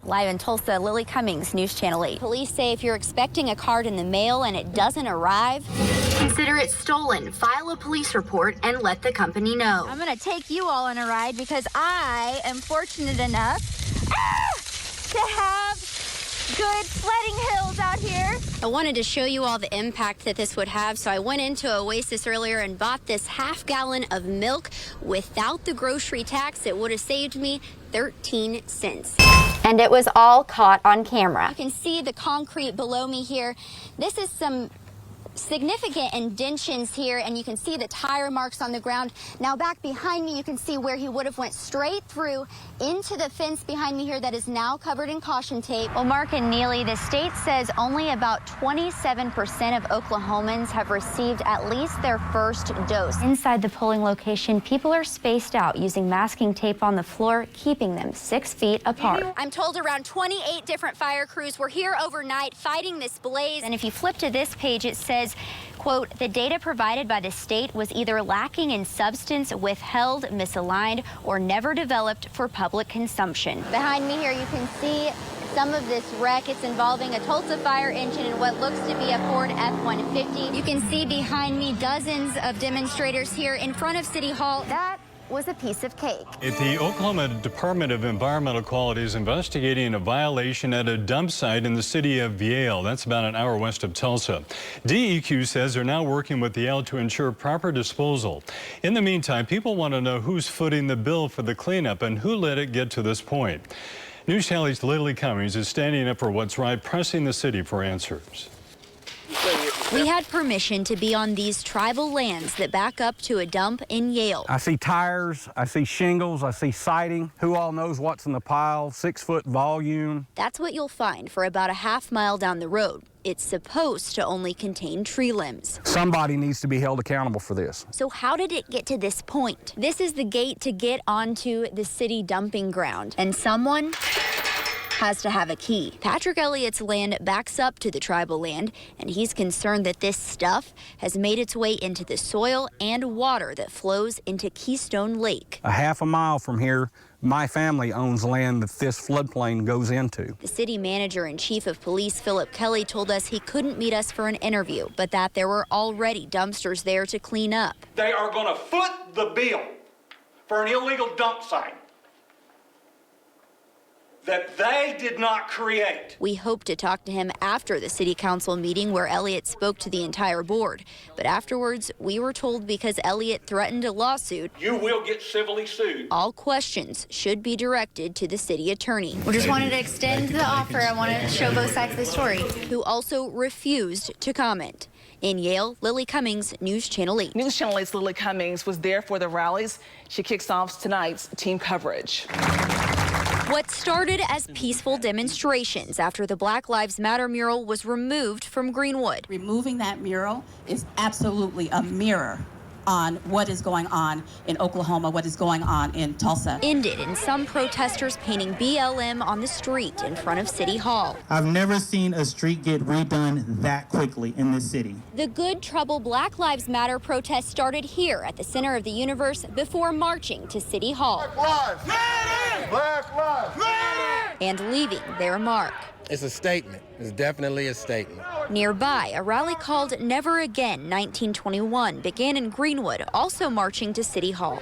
Live in Tulsa, Lily Cummings, News Channel 8. Police say if you're expecting a card in the mail and it doesn't arrive, consider it stolen. File a police report and let the company know. I'm going to take you all on a ride because I am fortunate enough to have good sledding hills out here. I wanted to show you all the impact that this would have, so I went into Oasis earlier and bought this half-gallon of milk. Without the grocery tax, it would have saved me 13 cents. And it was all caught on camera. You can see the concrete below me here. This is some significant indentions here, and you can see the tire marks on the ground. Now back behind me, you can see where he would have went straight through into the fence behind me here that is now covered in caution tape. Well, Mark and Neely, the state says only about 27% of Oklahomans have received at least their first dose. Inside the polling location, people are spaced out using masking tape on the floor, keeping them 6 feet apart. I'm told around 28 different fire crews were here overnight fighting this blaze. And if you flip to this page, it says, quote, the data provided by the state was either lacking in substance, withheld, misaligned, or never developed for public consumption. Behind me here, you can see some of this wreck. It's involving a Tulsa fire engine and what looks to be a Ford F-150. You can see behind me dozens of demonstrators here in front of City Hall. That was a piece of cake. The Oklahoma Department of Environmental Quality is investigating a violation at a dump site in the city of Yale. That's about an hour west of Tulsa. DEQ says they're now working with Yale to ensure proper disposal. In the meantime, people want to know who's footing the bill for the cleanup and who let it get to this point. News Channel 8's Lily Cummings is standing up for what's right, pressing the city for answers. We had permission to be on these tribal lands that back up to a dump in Yale. I see tires, I see shingles, I see siding. Who all knows what's in the pile? 6-foot volume. That's what you'll find for about a half-mile down the road. It's supposed to only contain tree limbs. Somebody needs to be held accountable for this. So how did it get to this point? This is the gate to get onto the city dumping ground, and someone has to have a key. Patrick Elliott's land backs up to the tribal land, and he's concerned that this stuff has made its way into the soil and water that flows into Keystone Lake. A half a mile from here, my family owns land that this floodplain goes into. The city manager and chief of police, Philip Kelly, told us he couldn't meet us for an interview, but that there were already dumpsters there to clean up. They are going to foot the bill for an illegal dump site that they did not create. We hope to talk to him after the city council meeting where Elliott spoke to the entire board. But afterwards, we were told because Elliott threatened a lawsuit, you will get civilly sued. All questions should be directed to the city attorney. We just wanted to extend the offer. I wanted to show both sides of the story. Who also refused to comment. In Yale, Lily Cummings, News Channel 8. News Channel 8's Lily Cummings was there for the rallies. She kicks off tonight's team coverage. What started as peaceful demonstrations after the Black Lives Matter mural was removed from Greenwood. Removing that mural is absolutely a mirror on what is going on in Oklahoma, what is going on in Tulsa. Ended in some protesters painting BLM on the street in front of City Hall. I've never seen a street get redone that quickly in this city. The Good Trouble Black Lives Matter protest started here at the center of the universe before marching to City Hall. Black Lives Matter! Black Lives Matter! And leaving their mark. It's a statement. It's definitely a statement. Nearby, a rally called Never Again 1921 began in Greenwood, also marching to City Hall.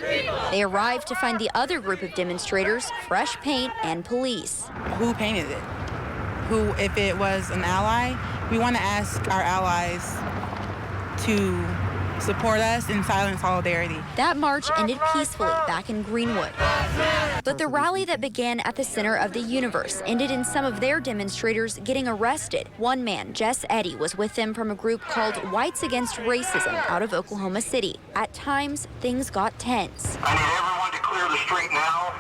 They arrived to find the other group of demonstrators, fresh paint and police. Who painted it? Who, if it was an ally, we want to ask our allies to support us in silent solidarity. That march ended peacefully back in Greenwood. But the rally that began at the center of the universe ended in some of their demonstrators getting arrested. One man, Jess Eddy, was with them from a group called Whites Against Racism out of Oklahoma City. At times, things got tense. I need everyone to clear the street now,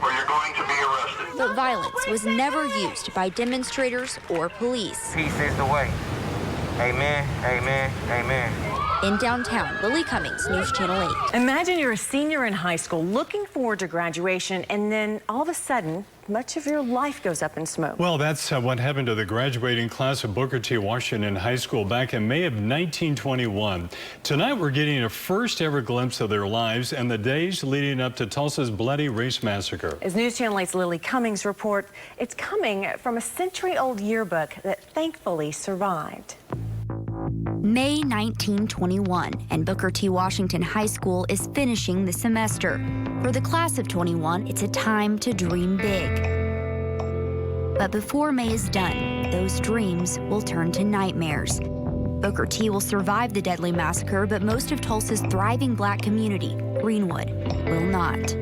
or you're going to be arrested. But violence was never used by demonstrators or police. Peace is the way. Amen, amen, amen. In downtown, Lily Cummings, News Channel 8. Imagine you're a senior in high school looking forward to graduation, and then all of a sudden, much of your life goes up in smoke. Well, that's what happened to the graduating class of Booker T. Washington High School back in May of 1921. Tonight, we're getting a first ever glimpse of their lives and the days leading up to Tulsa's bloody race massacre. As News Channel 8's Lily Cummings report, it's coming from a century-old yearbook that thankfully survived. May 1921, and Booker T. Washington High School is finishing the semester. For the class of 21, it's a time to dream big. But before May is done, those dreams will turn to nightmares. Booker T. will survive the deadly massacre, but most of Tulsa's thriving black community, Greenwood, will not.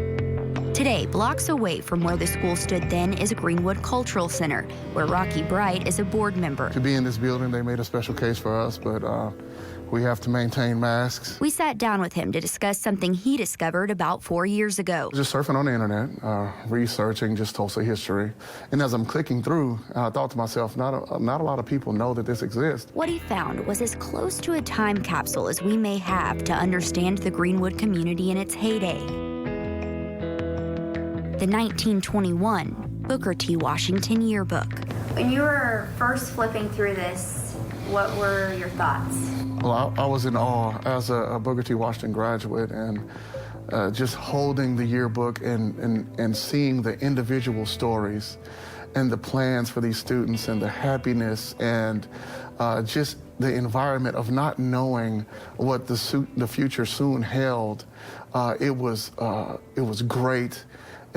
Today, blocks away from where the school stood then is Greenwood Cultural Center, where Rocky Bright is a board member. To be in this building, they made a special case for us, but we have to maintain masks. We sat down with him to discuss something he discovered about 4 years ago. Just surfing on the internet, researching just Tulsa history. And as I'm clicking through, I thought to myself, not a lot of people know that this exists. What he found was as close to a time capsule as we may have to understand the Greenwood community in its heyday. The 1921 Booker T. Washington yearbook. When you were first flipping through this, what were your thoughts? Well, I was in awe as a Booker T. Washington graduate, and just holding the yearbook and seeing the individual stories and the plans for these students and the happiness and just the environment of not knowing what the future soon held. It was great.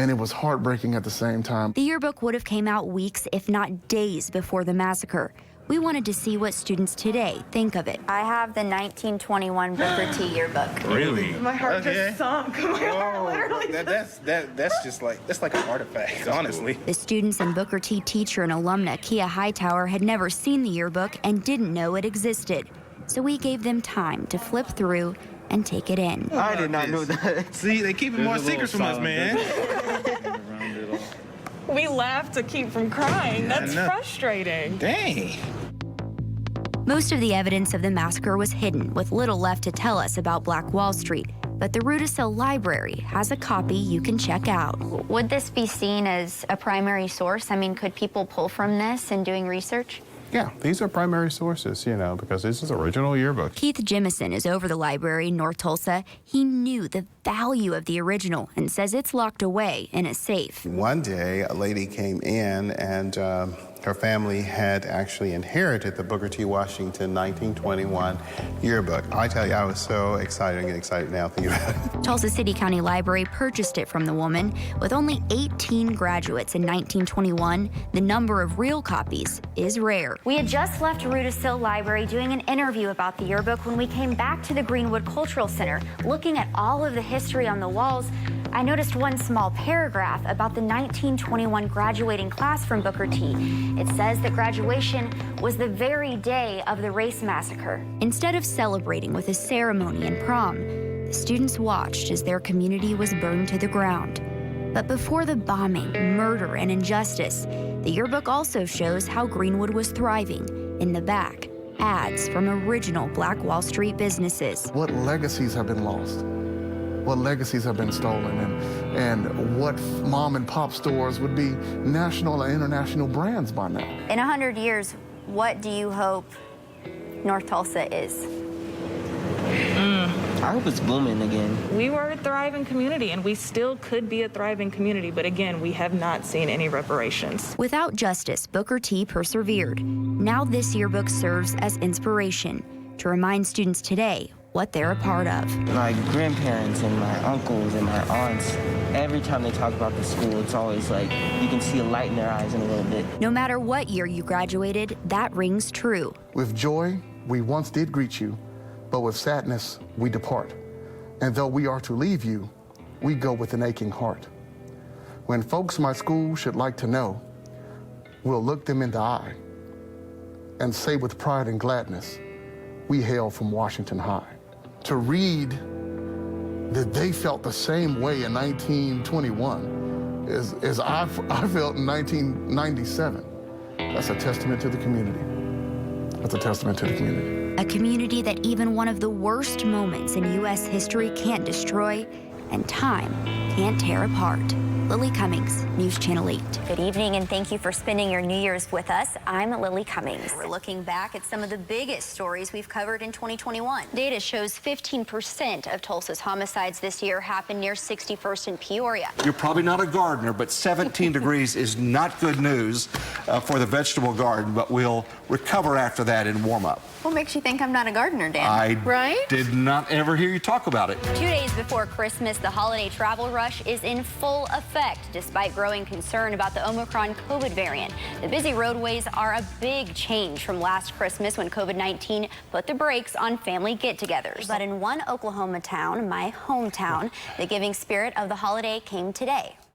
And it was heartbreaking at the same time. The yearbook would have came out weeks, if not days, before the massacre. We wanted to see what students today think of it. I have the 1921 Booker T. yearbook. Really? My heart just sunk. My heart literally That's just like, that's like an artifact, honestly. The students and Booker T. teacher and alumna Kia Hightower had never seen the yearbook and didn't know it existed. So we gave them time to flip through and take it in. I did not know that. See, they keep more secrets from us, man. We laugh to keep from crying. That's frustrating. Dang. Most of the evidence of the massacre was hidden, with little left to tell us about Black Wall Street. But the Rudisill Library has a copy you can check out. Would this be seen as a primary source? I mean, could people pull from this in doing research? Yeah, these are primary sources, you know, because this is original yearbook. Keith Jemison is over the library in North Tulsa. He knew the value of the original and says it's locked away in a safe. One day, a lady came in and her family had actually inherited the Booker T. Washington 1921 yearbook. I tell you, I was so excited. I get excited now thinking about it. Tulsa City County Library purchased it from the woman. With only 18 graduates in 1921, the number of real copies is rare. We had just left Rudisill Library doing an interview about the yearbook when we came back to the Greenwood Cultural Center. Looking at all of the history on the walls, I noticed one small paragraph about the 1921 graduating class from Booker T. It says that graduation was the very day of the race massacre. Instead of celebrating with a ceremony and prom, the students watched as their community was burned to the ground. But before the bombing, murder, and injustice, the yearbook also shows how Greenwood was thriving. In the back, ads from original Black Wall Street businesses. What legacies have been lost? What legacies have been stolen, and what mom and pop stores would be national and international brands by now? In 100 years, what do you hope North Tulsa is? I hope it's booming again. We were a thriving community, and we still could be a thriving community, but again, we have not seen any reparations. Without justice, Booker T. persevered. Now this yearbook serves as inspiration to remind students today what they're a part of. My grandparents and my uncles and my aunts, every time they talk about the school, it's always like you can see a light in their eyes in a little bit. No matter what year you graduated, that rings true. With joy, we once did greet you, but with sadness, we depart. And though we are to leave you, we go with an aching heart. When folks my school should like to know, we'll look them in the eye and say with pride and gladness, we hail from Washington High. To read that they felt the same way in 1921 as I felt in 1997, that's a testament to the community. That's a testament to the community. A community that even one of the worst moments in U.S. history can't destroy, and time can't tear apart. Lily Cummings, News Channel 8. Good evening, and thank you for spending your New Year's with us. I'm Lily Cummings. We're looking back at some of the biggest stories we've covered in 2021. Data shows 15% of Tulsa's homicides this year happened near 61st and Peoria. You're probably not a gardener, but 17 degrees is not good news for the vegetable garden, but we'll recover after that and warm up. What makes you think I'm not a gardener, Dan? I did not ever hear you talk about it. 2 days before Christmas, the holiday travel rush is in full effect, despite growing concern about the Omicron COVID variant. The busy roadways are a big change from last Christmas when COVID-19 put the brakes on family get-togethers. But in one Oklahoma town, my hometown, the giving spirit of the holiday came today.